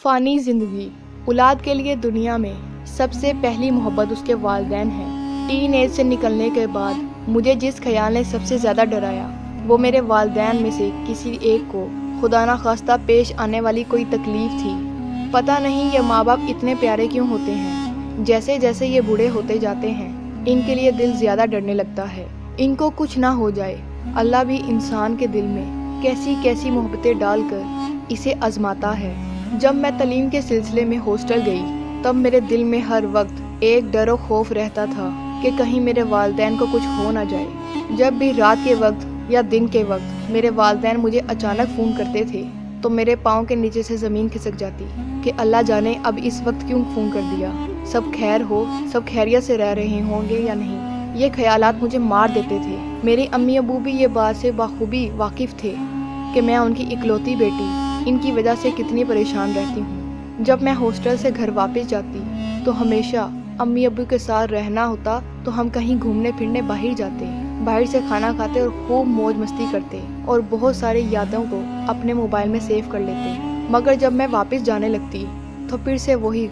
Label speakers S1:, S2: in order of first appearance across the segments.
S1: फ़ानी ज़िंदगी। औलाद के लिए दुनिया में सबसे पहली मोहब्बत उसके वालिदैन है। टीन एज से निकलने के बाद मुझे जिस ख्याल ने सबसे ज़्यादा डराया वो मेरे वालिदैन में से किसी एक को खुदा न खास्ता पेश आने वाली कोई तकलीफ़ थी। पता नहीं ये माँ बाप इतने प्यारे क्यों होते हैं। जैसे जैसे ये बूढ़े होते जाते हैं इनके लिए दिल ज़्यादा डरने लगता है। इनको कुछ ना हो जाए। अल्लाह भी इंसान के दिल में कैसी कैसी मोहब्बतें डालकर इसे आजमाता है। जब मैं तालीम के सिलसिले में हॉस्टल गई तब मेरे दिल में हर वक्त एक डर और खौफ रहता था कि कहीं मेरे वालिदैन को कुछ हो ना जाए। जब भी रात के वक्त या दिन के वक्त मेरे वालिदैन मुझे अचानक फ़ोन करते थे तो मेरे पाँव के नीचे से ज़मीन खिसक जाती कि अल्लाह जाने अब इस वक्त क्यों फ़ोन कर दिया। सब खैर हो, सब खैरियत से रह रहे होंगे या नहीं। ये ख्यालात मुझे मार देते थे। मेरे अम्मी अबू भी ये बात से बखूबी वाकिफ़ थे कि मैं उनकी इकलौती बेटी इनकी वजह से कितनी परेशान रहती हूँ। जब मैं हॉस्टल से घर वापस जाती तो हमेशा अम्मी अबू के साथ रहना होता तो हम कहीं घूमने फिरने बाहर जाते, बाहर से खाना खाते और खूब मौज मस्ती करते और बहुत सारी यादों को अपने मोबाइल में सेव कर लेते। मगर जब मैं वापस जाने लगती तो फिर से वही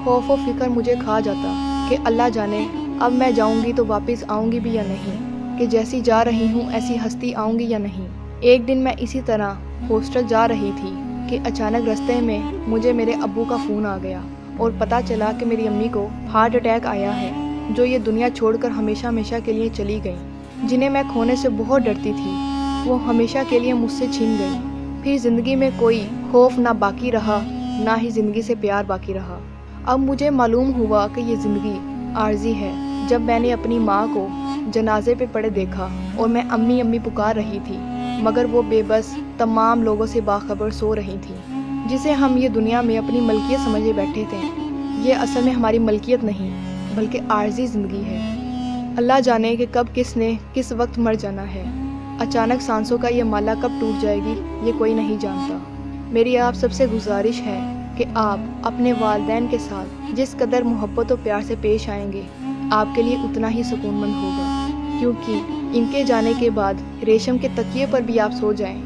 S1: खौफ और फिक्र मुझे खा जाता कि अल्लाह जाने अब मैं जाऊंगी तो वापस आऊंगी भी या नहीं, कि जैसी जा रही हूँ ऐसी हस्ती आऊंगी या नहीं। एक दिन मैं इसी तरह हॉस्टल जा रही थी कि अचानक रास्ते में मुझे मेरे अब्बू का फ़ोन आ गया और पता चला कि मेरी अम्मी को हार्ट अटैक आया है, जो ये दुनिया छोड़कर हमेशा हमेशा के लिए चली गई। जिन्हें मैं खोने से बहुत डरती थी वो हमेशा के लिए मुझसे छिन गई। फिर ज़िंदगी में कोई खौफ ना बाकी रहा, ना ही ज़िंदगी से प्यार बाकी रहा। अब मुझे मालूम हुआ कि ये ज़िंदगी आर्जी है। जब मैंने अपनी माँ को जनाजे पे पड़े देखा और मैं अम्मी अम्मी पुकार रही थी मगर वो बेबस तमाम लोगों से बाखबर सो रही थी। जिसे हम ये दुनिया में अपनी मलकियत समझे बैठे थे, ये असल में हमारी मलकियत नहीं बल्कि आर्जी ज़िंदगी है। अल्लाह जाने कि कब किसने किस वक्त मर जाना है। अचानक सांसों का ये माला कब टूट जाएगी ये कोई नहीं जानता। मेरी आप सबसे गुजारिश है कि आप अपने वालिदैन के साथ जिस कदर मोहब्बत और प्यार से पेश आएंगे आपके लिए उतना ही सुकूनमंद होगा, क्योंकि इनके जाने के बाद रेशम के तकिए पर भी आप सो जाएं,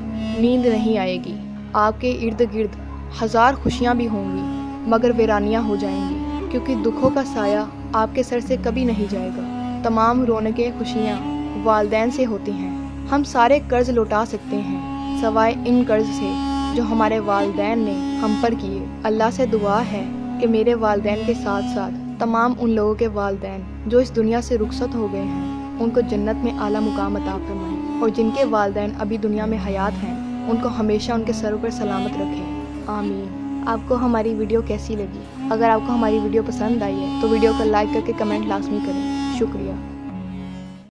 S1: नींद नहीं आएगी। आपके इर्द गिर्द हज़ार खुशियाँ भी होंगी मगर वीरानियाँ हो जाएंगी, क्योंकि दुखों का साया आपके सर से कभी नहीं जाएगा। तमाम रौनकें खुशियाँ वालिदैन से होती हैं। हम सारे कर्ज लौटा सकते हैं सवाए इन कर्ज से जो हमारे वालिदैन ने हम पर किए। अल्लाह से दुआ है कि मेरे वालिदैन के साथ साथ तमाम उन लोगों के वालिदैन जो इस दुनिया से रुखसत हो गए हैं उनको जन्नत में आला मुकाम अता फरमाए, और जिनके वालिदैन अभी दुनिया में हयात हैं उनको हमेशा उनके सरों पर सलामत रखें। आमीन। आपको हमारी वीडियो कैसी लगी? अगर आपको हमारी वीडियो पसंद आई है तो वीडियो को लाइक करके कमेंट लाजमी करें। शुक्रिया।